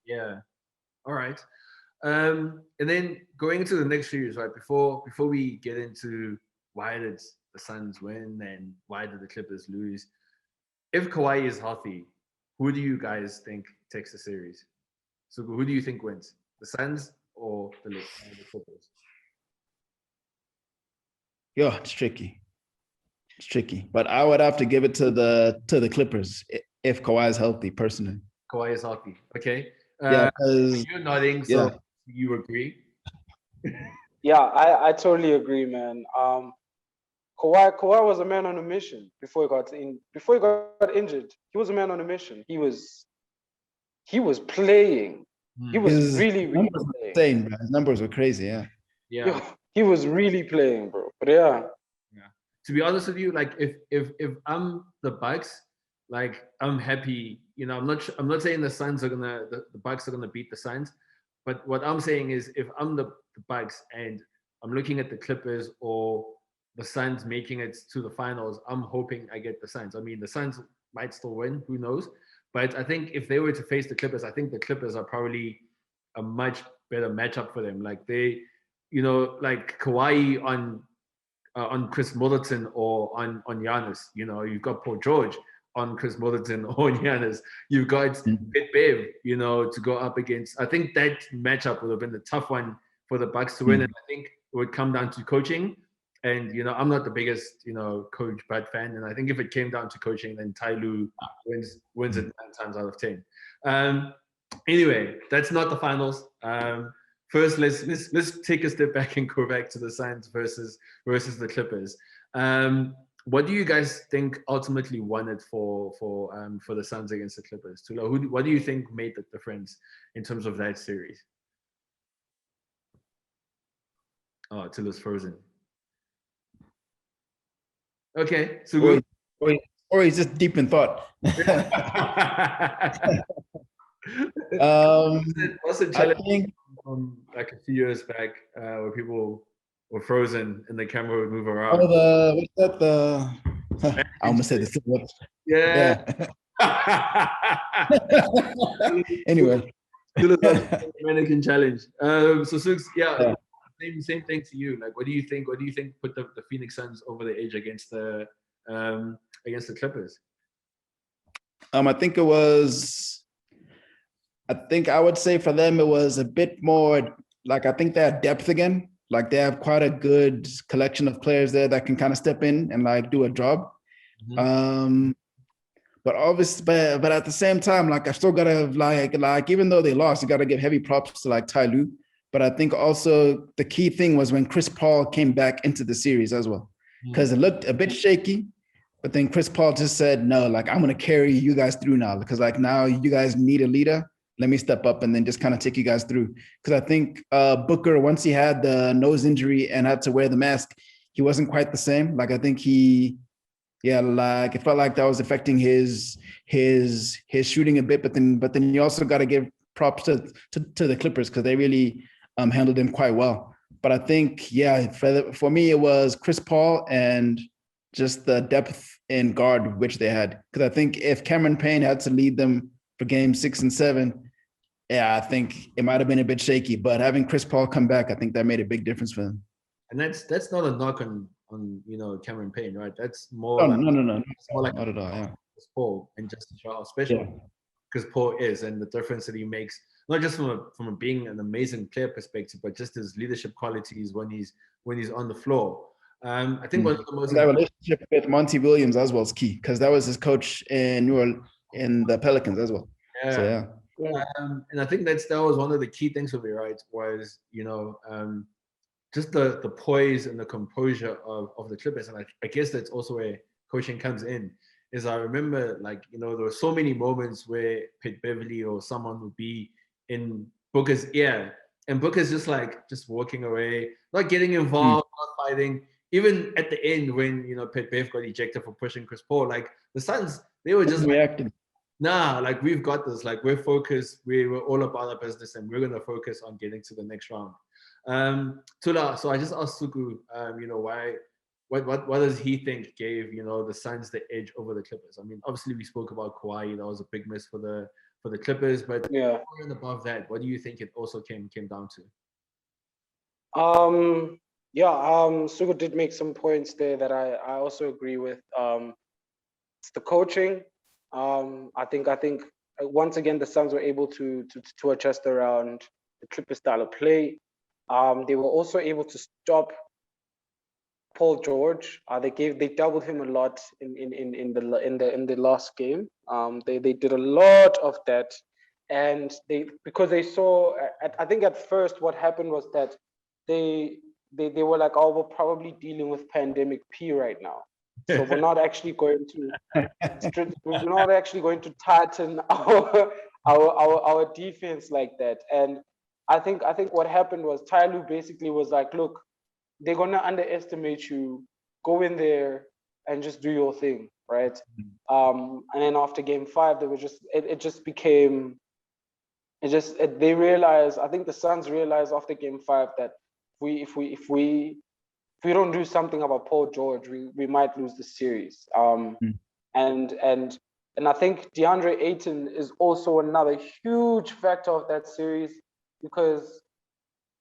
Yeah. All right. And then going into the next series, right? Before we get into why did the Suns win and why did the Clippers lose? If Kawhi is healthy, who do you guys think takes the series? So who do you think wins? The Suns or the Clippers? Yeah, it's tricky. It's tricky, but I would have to give it to the Clippers if Kawhi is healthy. Personally, Kawhi is healthy. Okay. yeah, because You're nodding, yeah, so you agree? Yeah, I totally agree, man. Kawhi was a man on a mission before he got injured. He was a man on a mission. He was playing. He was his really numbers were playing. insane, bro. His numbers were crazy. Yeah, Yeah. He was really playing, bro. But yeah, Yeah. To be honest with you, like if I'm the Bucks, like I'm happy. You know, I'm not saying the Suns are gonna the Bucks are gonna beat the Suns, but what I'm saying is if I'm the Bucks and I'm looking at the Clippers or the Suns making it to the finals, I'm hoping I get the Suns. I mean, the Suns might still win, who knows? But I think if they were to face the Clippers, I think the Clippers are probably a much better matchup for them. Like they, you know, like Kawhi on Chris Middleton or on Giannis. You know, you've got Paul George on Chris Middleton or on Giannis. You've got Pit Bev, you know, to go up against. I think that matchup would have been the tough one for the Bucks to win. And I think it would come down to coaching. And you know, I'm not the biggest, you know, Coach Bud fan, and I think if it came down to coaching, then Ty Lue wins it 9 times out of 10. Anyway, that's not the finals. First, let's take a step back and go back to the Suns versus the Clippers. What do you guys think ultimately won it for the Suns against the Clippers? Tula, what do you think made the difference in terms of that series? Oh, Tula's frozen. Okay, so or, or he's just deep in thought. What's the I challenge think from like a few years back where people were frozen and the camera would move around? what's that? I almost said this. Yeah. Yeah. Anyway. Mannequin challenge. So Sukes, Yeah. same thing to you. Like, what do you think? What do you think put the Phoenix Suns over the edge against the Clippers? I think it was. I think I would say for them it was a bit more like I think they have depth again. Like they have quite a good collection of players there that can kind of step in and like do a job. Mm-hmm. But obviously, but at the same time, like I still gotta like even though they lost, you gotta give heavy props to like Ty Lue. But I think also the key thing was when Chris Paul came back into the series as well, because it looked a bit shaky. But then Chris Paul just said, "No, like I'm gonna carry you guys through now, because like now you guys need a leader. Let me step up and then just kind of take you guys through." Because I think Booker, once he had the nose injury and had to wear the mask, he wasn't quite the same. Like I think like it felt like that was affecting his shooting a bit. But then you also got to give props to the Clippers because they really handled him quite well. But I think for me it was Chris Paul and just the depth in guard which they had. Because I think if Cameron Payne had to lead them for game 6 and 7, I think it might have been a bit shaky. But having Chris Paul come back, I think that made a big difference for them. And that's not a knock on you know Cameron Payne, right? That's more No, like it's more like not at all. Yeah, Paul and Justin Charles, especially because Paul is, and the difference that he makes, not just from a being an amazing player perspective, but just his leadership qualities when he's on the floor. I think one of the most that relationship with Monty Williams as well is key because that was his coach in New Orleans in the Pelicans as well. Yeah. So yeah. And I think that was one of the key things for me, right? Was just the poise and the composure of the Clippers, and I guess that's also where coaching comes in. Is I remember there were so many moments where Pitt Beverly or someone would be in Booker's ear, and Booker's just walking away, not getting involved, not fighting. Even at the end when Pitt Bev got ejected for pushing Chris Paul, like the Suns, they were just reacting. Nah, like we've got this. Like we're focused. We're all about our business, and we're gonna focus on getting to the next round. Tula, so I just asked Suku, why, what does he think gave the Suns the edge over the Clippers? I mean, obviously we spoke about Kawhi. That was a big miss for for the Clippers. But Yeah. over and above that, what do you think it also came down to? Sugo did make some points there that I also agree with. It's the coaching. I think once again the Suns were able to adjust around the Clippers style of play. They were also able to stop Paul George. They doubled him a lot in the last game. They did a lot of that, and because they saw. I think at first what happened was that they were like, oh, we're probably dealing with pandemic P right now, so we're not actually going to tighten our defense like that. And I think what happened was Ty Lue basically was like, look, they're gonna underestimate you. Go in there and just do your thing, right? And then after game 5, they were just they realized. I think the Suns realized after game 5 that if we don't do something about Paul George, we might lose the series. And I think DeAndre Ayton is also another huge factor of that series, because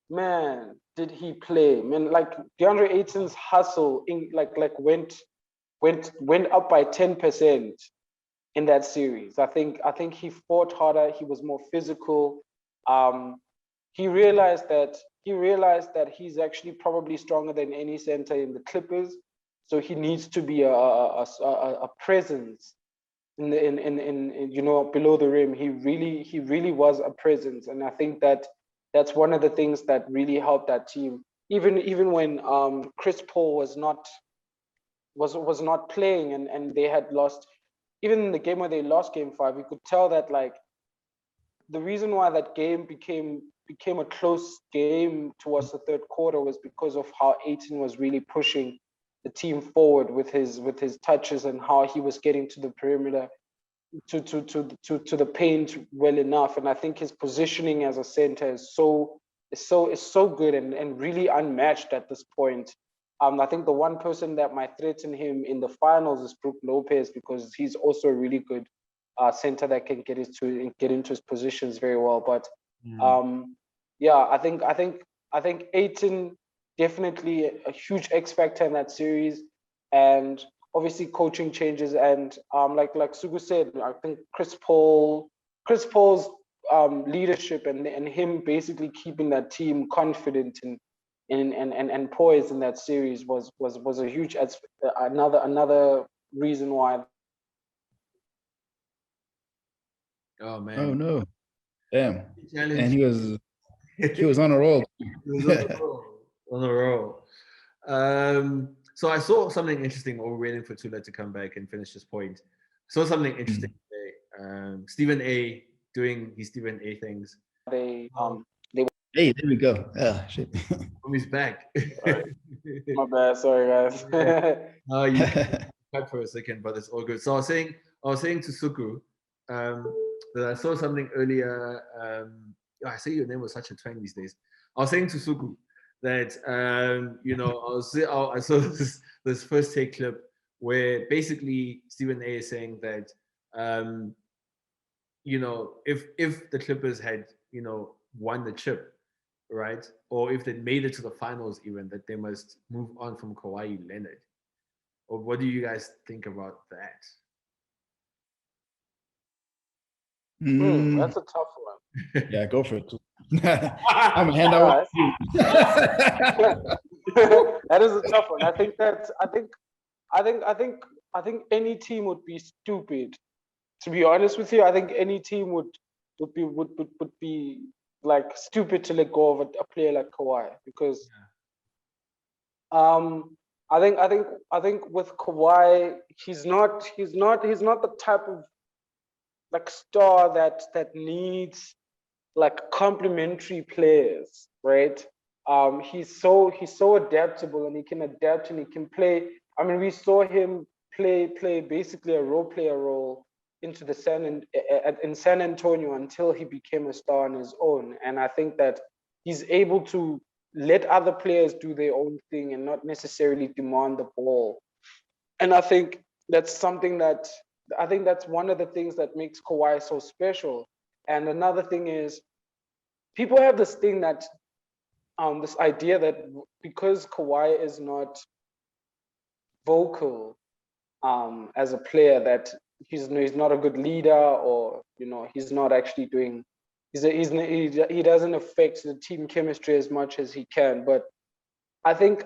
man, did he play? Man, like DeAndre Ayton's hustle went up by 10% in that series. I think he fought harder. He was more physical. He realized that he's actually probably stronger than any center in the Clippers. So he needs to be a presence in below the rim. He really was a presence, and I think that's one of the things that really helped that team. Even when Chris Paul was not playing, and they had lost. Even in the game where they lost game 5, you could tell that like the reason why that game became a close game towards the third quarter was because of how Ayton was really pushing the team forward with his touches, and how he was getting to the perimeter, to the paint well enough. And I think his positioning as a center is so good and really unmatched at this point. I think the one person that might threaten him in the finals is Brook Lopez, because he's also a really good center that can get into his positions very well. But I think Ayton definitely a huge X factor in that series, and obviously coaching changes, and like Sugu said, I think Chris Paul's leadership and him basically keeping that team confident and poised in that series was a huge another reason why. Oh man! Oh no, damn! Challenge. And he was on a roll. He was on a roll. So I saw something interesting while we're waiting for Tula to come back and finish this point. Saw something interesting today. Stephen A doing his Stephen A things. They Hey, there we go. Oh shit. He's back. My bad, sorry guys. No, you cut for a second, but it's all good. So I was saying to Suku that I saw something earlier. I say your name was such a twang these days. I was saying to Suku that I saw this first take clip where basically Stephen A is saying that if the Clippers had won the chip, right, or if they made it to the finals even, that they must move on from Kawhi Leonard. Or what do you guys think about that? That's a tough one. Yeah, go for it. I'm gonna hand out. That is a tough one. I think any team would be stupid. To be honest with you, I think any team would be like stupid to let go of a player like Kawhi, because I think with Kawhi, he's not the type of like star that needs like complementary players, right? He's so adaptable, and he can adapt, and he can play. I mean, we saw him play basically a role player role into the in San Antonio until he became a star on his own. And I think that he's able to let other players do their own thing and not necessarily demand the ball. And I think that's one of the things that makes Kawhi so special. And another thing is, people have this thing that, this idea that because Kawhi is not vocal as a player, that he's not a good leader, or he's not actually doing, he doesn't affect the team chemistry as much as he can. But I think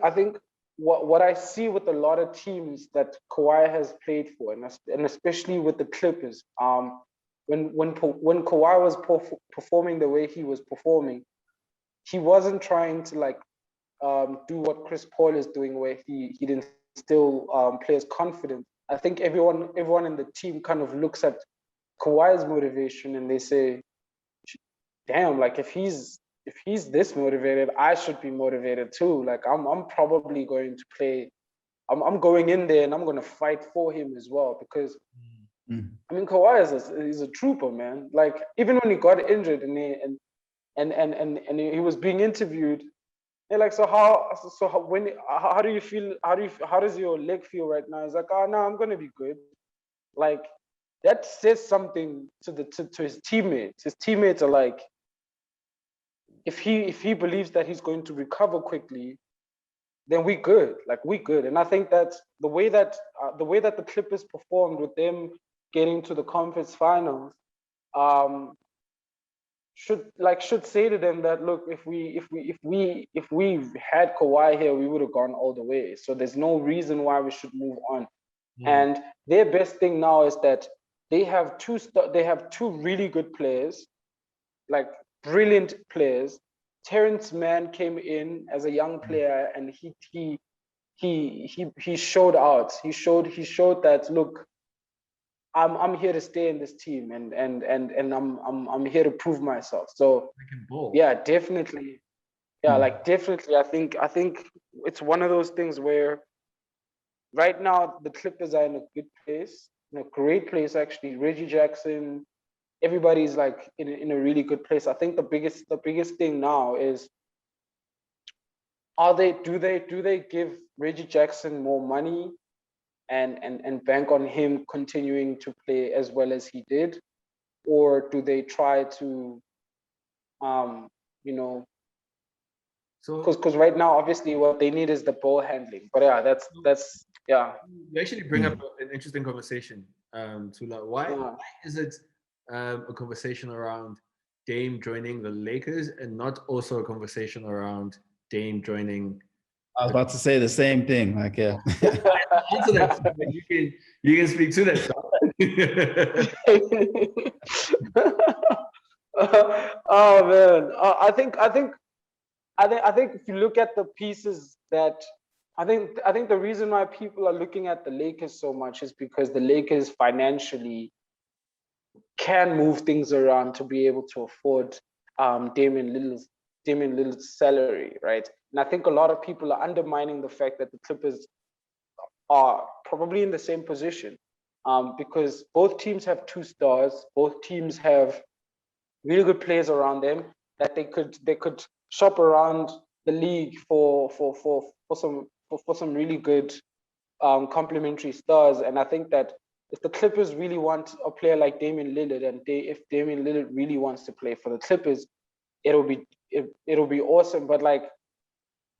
what I see with a lot of teams that Kawhi has played for, and especially with the Clippers, when Kawhi was performing the way he was performing, he wasn't trying to do what Chris Paul is doing, where he didn't instill players' confidence. I think everyone in the team kind of looks at Kawhi's motivation and they say, damn, like if he's this motivated, I should be motivated too. Like I'm probably going to play. I'm going in there and I'm going to fight for him as well, because I mean, Kawhi is a trooper, man. Like even when he got injured and he was being interviewed, they're like, how do you feel? How does your leg feel right now? He's like, oh no, I'm gonna be good. Like that says something to his teammates. His teammates are like, if he believes that he's going to recover quickly, then we good. Like we good. And I think that the way that the Clippers performed, with them getting to the conference finals, should say to them that, look, if we had Kawhi here, we would have gone all the way. So there's no reason why we should move on. And their best thing now is that they have two really good players, like brilliant players. Terrence Mann came in as a young player, and he showed out. He showed that, look, I'm here to stay in this team, and I'm here to prove myself. So yeah, definitely. Yeah, like definitely. I think it's one of those things where right now the Clippers are in a good place, in a great place actually. Reggie Jackson, everybody's like in a really good place. I think the biggest thing now is, do they give Reggie Jackson more money and bank on him continuing to play as well as he did, or do they try to because right now obviously what they need is the ball handling. But yeah, that's yeah. You actually bring up an interesting conversation, Tula. Why is it a conversation around Dame joining the Lakers and not also a conversation around Dame joining? I was about to say the same thing. Like, yeah. Answer that. You can speak to that. Oh man, I think if you look at the pieces that I think the reason why people are looking at the Lakers so much is because the Lakers financially can move things around to be able to afford Damian Lillard's salary, right? And I think a lot of people are undermining the fact that the Clippers are probably in the same position, because both teams have two stars. Both teams have really good players around them that they could shop around the league for some really good complementary stars. And I think that if the Clippers really want a player like Damian Lillard, and if Damian Lillard really wants to play for the Clippers, it'll be awesome. But like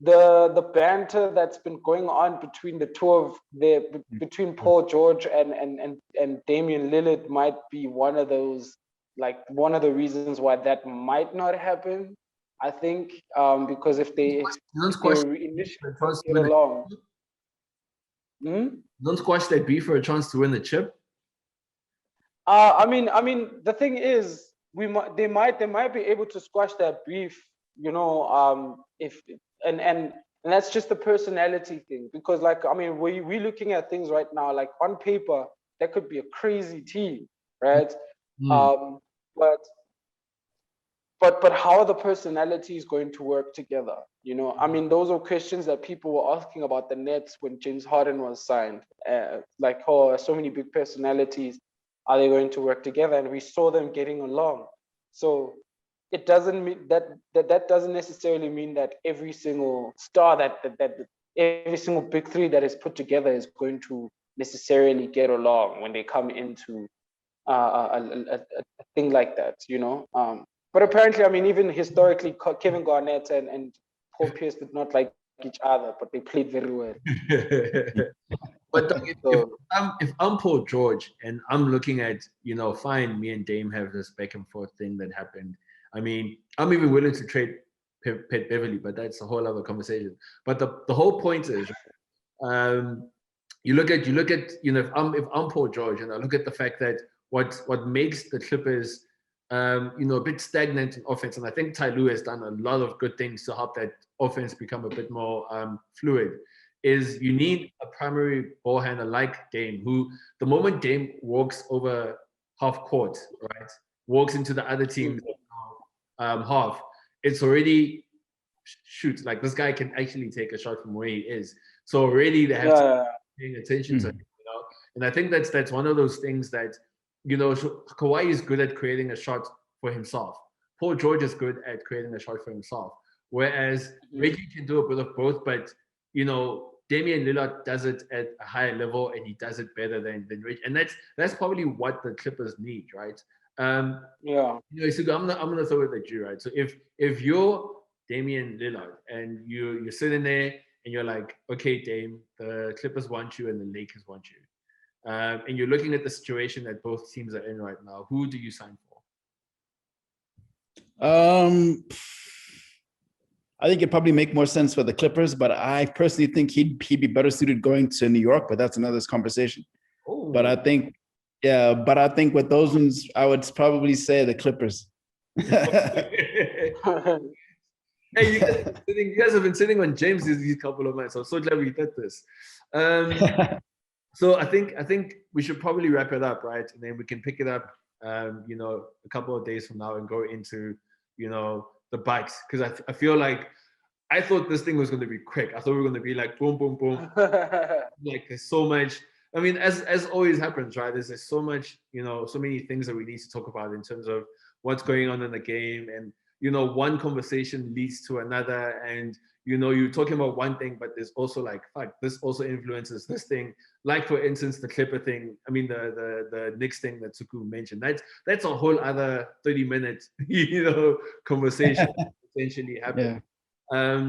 the banter that's been going on between the two of between Paul George and Damian Lillard might be one of those, like one of the reasons why that might not happen. I think because if they initially get along. Don't squash that beef for a chance to win the chip. I mean, the thing is, they might be able to squash that beef, if and that's just the personality thing. Because like, I mean, we looking at things right now, like on paper, that could be a crazy team, right? But how are the personalities going to work together? I mean, those are questions that people were asking about the Nets when James Harden was signed. Like, oh, so many big personalities, are they going to work together? And we saw them getting along. So it doesn't mean that doesn't necessarily mean that every single star that every single big three that is put together is going to necessarily get along when they come into a thing like that, you know. But apparently, I mean, even historically, Kevin Garnett and Paul Pierce did not like each other, but they played very well. But Doug, if, So, if I'm Paul George and I'm looking at, fine, me and Dame have this back and forth thing that happened. I mean, I'm even willing to trade Pat Beverly, but that's a whole other conversation. But the whole point is, you look at if I'm Paul George and I look at the fact that what makes the Clippers a bit stagnant in offense, and I think Ty Lue has done a lot of good things to help that offense become a bit more fluid, is you need a primary ball handler like Dame, who the moment Dame walks over half court, right, walks into the other team's half, it's already shoot, like this guy can actually take a shot from where he is. So already they have to be paying attention to him, and I think that's one of those things that, Kawhi is good at creating a shot for himself. Paul George is good at creating a shot for himself. Whereas Reggie can do a bit of both, but Damian Lillard does it at a higher level and he does it better than Reggie. And that's probably what the Clippers need, right? Anyway, so I'm gonna throw it at you, right? So if you're Damian Lillard and you're sitting there and you're like, okay, Dame, the Clippers want you and the Lakers want you. And you're looking at the situation that both teams are in right now, who do you sign for? I think it'd probably make more sense for the Clippers, but I personally think he'd be better suited going to New York, but that's another conversation. Oh. But I think with those ones, I would probably say the Clippers. Hey, you guys have been sitting on James these couple of months. I'm so glad we did this. So I think we should probably wrap it up, right? And then we can pick it up, a couple of days from now and go into, the bikes. Because I feel like I thought this thing was going to be quick. I thought we were going to be like boom, boom, boom. Like there's so much. I mean, as always happens, right? There's so much, so many things that we need to talk about in terms of what's going on in the game, and one conversation leads to another, and you're talking about one thing, but there's also like, fuck, this also influences this thing. Like for instance, the Clipper thing. I mean, the Knicks thing that Suku mentioned. That's a whole other 30-minute, conversation essentially happening. Yeah.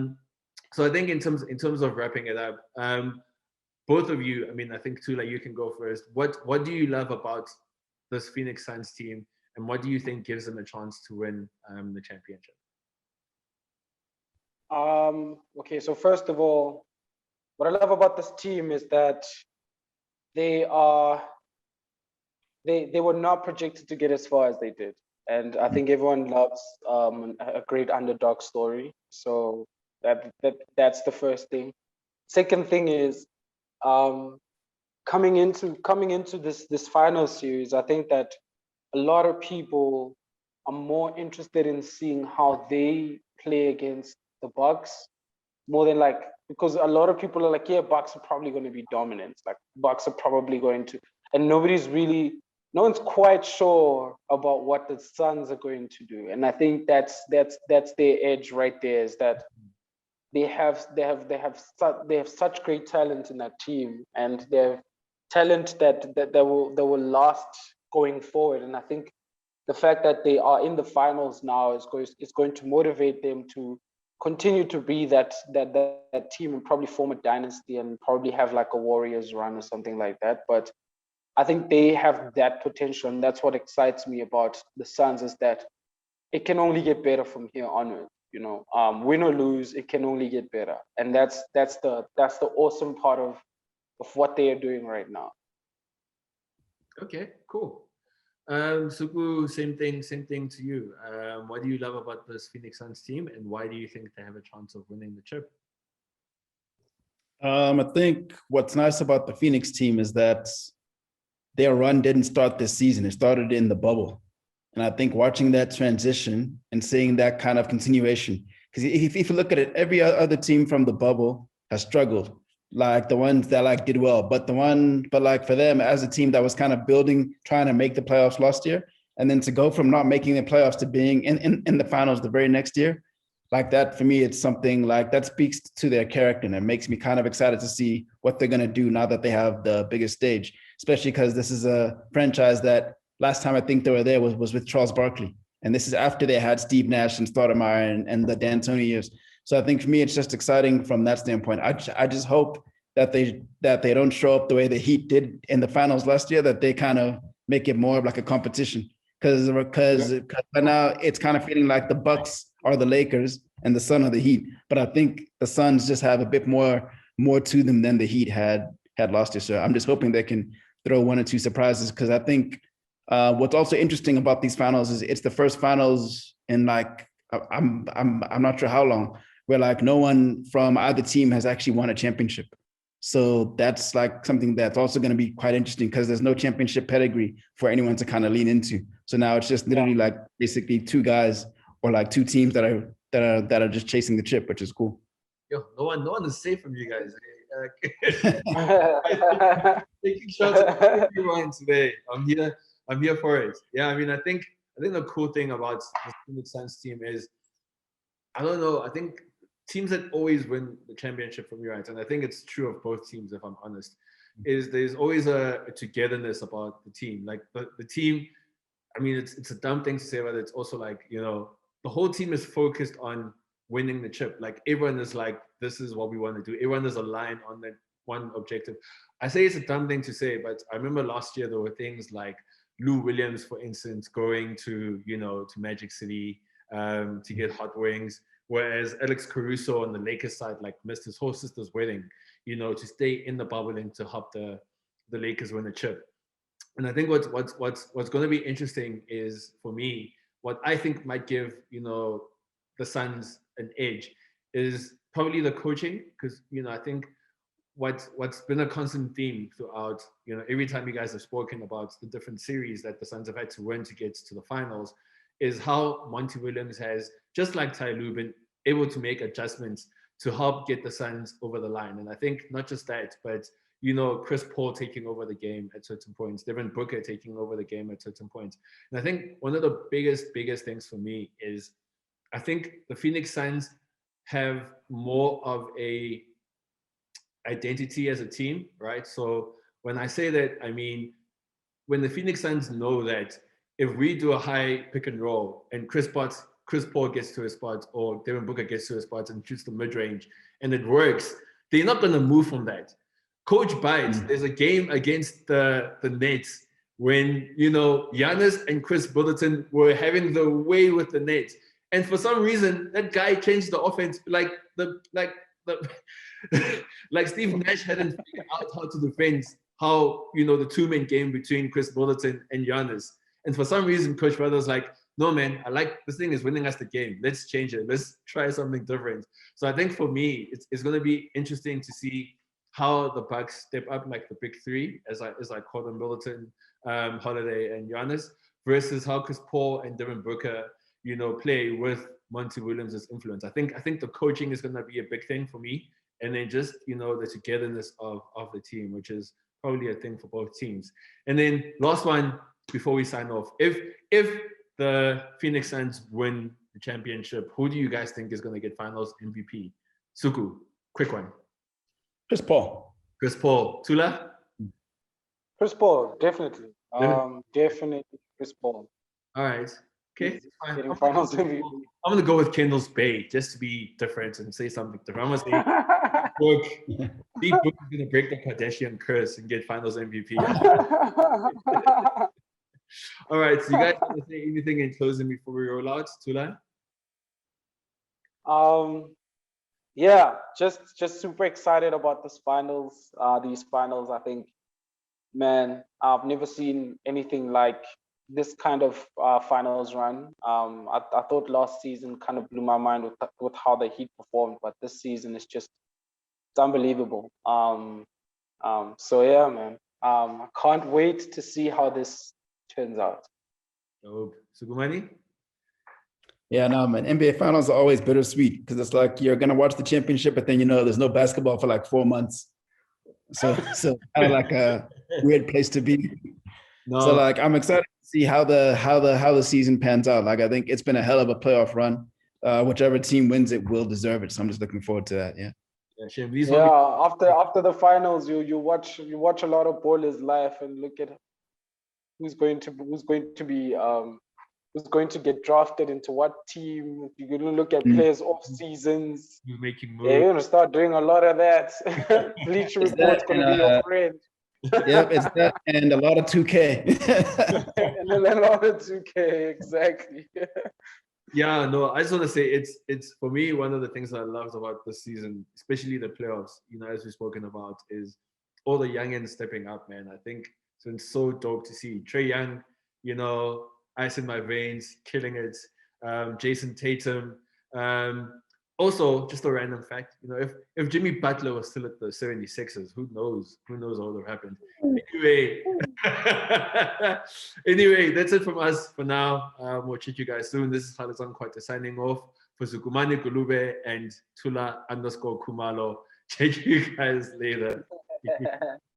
So I think in terms of wrapping it up, both of you, I mean, I think Tula, you can go first. What do you love about this Phoenix Suns team, and what do you think gives them a chance to win the championship? Okay, so first of all, what I love about this team is that they were not projected to get as far as they did, and I think everyone loves a great underdog story. So that's the first thing. Second thing is, coming into this final series, I think that a lot of people are more interested in seeing how they play against the Bucks more than because a lot of people are like, yeah, Bucks are probably going to be dominant. Like Bucks are probably going to, and no one's quite sure about what the Suns are going to do. And I think that's their edge right there, is that they have such great talent in that team, and they have talent that will last going forward. And I think the fact that they are in the finals now is going to motivate them to continue to be that team and probably form a dynasty and probably have like a Warriors run or something like that. But I think they have that potential, and that's what excites me about the Suns, is that it can only get better from here onward. Win or lose, it can only get better, and that's the awesome part of what they are doing right now. Okay, cool. Suku, same thing to you. What do you love about this Phoenix Suns team, and why do you think they have a chance of winning the chip? I think what's nice about the Phoenix team is that their run didn't start this season. It started in the bubble. And I think watching that transition and seeing that kind of continuation, because if you look at it, every other team from the bubble has struggled, like the ones that did well, but for them as a team that was kind of building, trying to make the playoffs last year, and then to go from not making the playoffs to being in the finals the very next year, like that, for me, it's something like that speaks to their character, and it makes me kind of excited to see what they're going to do now that they have the biggest stage, especially because this is a franchise that last time I think they were there was with Charles Barkley. And this is after they had Steve Nash and Stoudemire and the D'Antoni years. So I think for me, it's just exciting from that standpoint. I just hope that they don't show up the way the Heat did in the finals last year, that they kind of make it more of like a competition. Because now it's kind of feeling like the Bucks are the Lakers and the Sun are the Heat. But I think the Suns just have a bit more to them than the Heat had last year. So I'm just hoping they can throw one or two surprises, because I think what's also interesting about these finals is it's the first finals in like I'm not sure how long, where like no one from either team has actually won a championship. So that's like something that's also going to be quite interesting, because there's no championship pedigree for anyone to kind of lean into. So now it's just literally like basically two guys or like two teams that are just chasing the chip, which is cool. Yo, no one is safe from you guys. Taking shots at everyone today. I'm here for it. Yeah, I mean, I think the cool thing about the Phoenix Suns team is, I don't know, I think teams that always win the championship from you, right? And I think it's true of both teams, if I'm honest, is there's always a togetherness about the team. Like the team, I mean, it's a dumb thing to say, but it's also like, you know, the whole team is focused on winning the chip. Like everyone is like, this is what we want to do. Everyone is aligned on that one objective. I say it's a dumb thing to say, but I remember last year there were things like Lou Williams, for instance, going to Magic City to get hot wings, whereas Alex Caruso on the Lakers side like missed his whole sister's wedding, to stay in the bubble and to help the Lakers win the chip. And I think what's going to be interesting is, for me, what I think might give the Suns an edge is probably the coaching, because I think what's been a constant theme throughout, every time you guys have spoken about the different series that the Suns have had to win to get to the finals, is how Monty Williams has, just like Ty Lue, been able to make adjustments to help get the Suns over the line. And I think not just that, but Chris Paul taking over the game at certain points, Devin Booker taking over the game at certain points. And I think one of the biggest things for me is, I think the Phoenix Suns have more of a identity as a team, right? So when I say that, I mean, when the Phoenix Suns know that if we do a high pick and roll and Chris Paul gets to his spot, or Devin Booker gets to his spot and shoots the mid-range, and it works, they're not going to move from that. Coach Bites, there's a game against the Nets when, Giannis and Chris Middleton were having the way with the Nets. And for some reason, that guy changed the offense, like Steve Nash hadn't figured out how to defend how, the two-man game between Chris Middleton and Giannis. And for some reason, Coach Brothers like, no, man, I like this thing is winning us the game. Let's change it. Let's try something different. So I think for me, it's going to be interesting to see how the Bucks step up, like the big three, as I call them, Middleton, Holiday, and Giannis, versus how Chris Paul and Devin Booker, play with Monty Williams' influence. I think the coaching is going to be a big thing for me, and then just the togetherness of the team, which is probably a thing for both teams. And then last one before we sign off, if the Phoenix Suns win the championship, who do you guys think is going to get Finals MVP? Suku, quick one. Chris Paul. Tula? Chris Paul, definitely. Definitely Chris Paul. All right. Okay. Getting Finals MVP. I'm gonna go with Kendall's Bay just to be different and say something different. I'm gonna say Steve Book is gonna break the Kardashian curse and get Finals MVP. All right. So you guys want to say anything in closing before we roll out, Tula? Yeah, just super excited about this finals. These finals, I think, man, I've never seen anything like this kind of finals run. I thought last season kind of blew my mind with how the Heat performed, but this season is just, it's unbelievable. So yeah, man, I can't wait to see how this turns out. Dope. Sugumani? Yeah, no, man. NBA finals are always bittersweet, because it's like you're gonna watch the championship, but then there's no basketball for like 4 months. So kind of like a weird place to be. No. So like I'm excited to see how the season pans out. Like I think it's been a hell of a playoff run. Whichever team wins it will deserve it. So I'm just looking forward to that. Yeah. After the finals, you watch a lot of ballers live and look at who's going to get drafted into what team. You're going to look at players off seasons. You're making Yeah, you're moves. going to start doing a lot of that. Bleach Is Report's that, going to be your friend. Yep, it's that and a lot of 2K. And then a lot of 2K, exactly. Yeah, no, I just want to say it's for me one of the things that I loved about this season, especially the playoffs, you know, as we've spoken about, is all the youngins stepping up, man. I think it's been so dope to see Trae Young, you know, ice in my veins, killing it. Jason Tatum. Also, just a random fact, you know, if Jimmy Butler was still at the 76ers, who knows? Who knows what would have happened? Anyway, anyway, that's it from us for now. We'll check you guys soon. This is Khalid Kwate signing off for Zukumani Gulube and Tula_Kumalo. Check you guys later.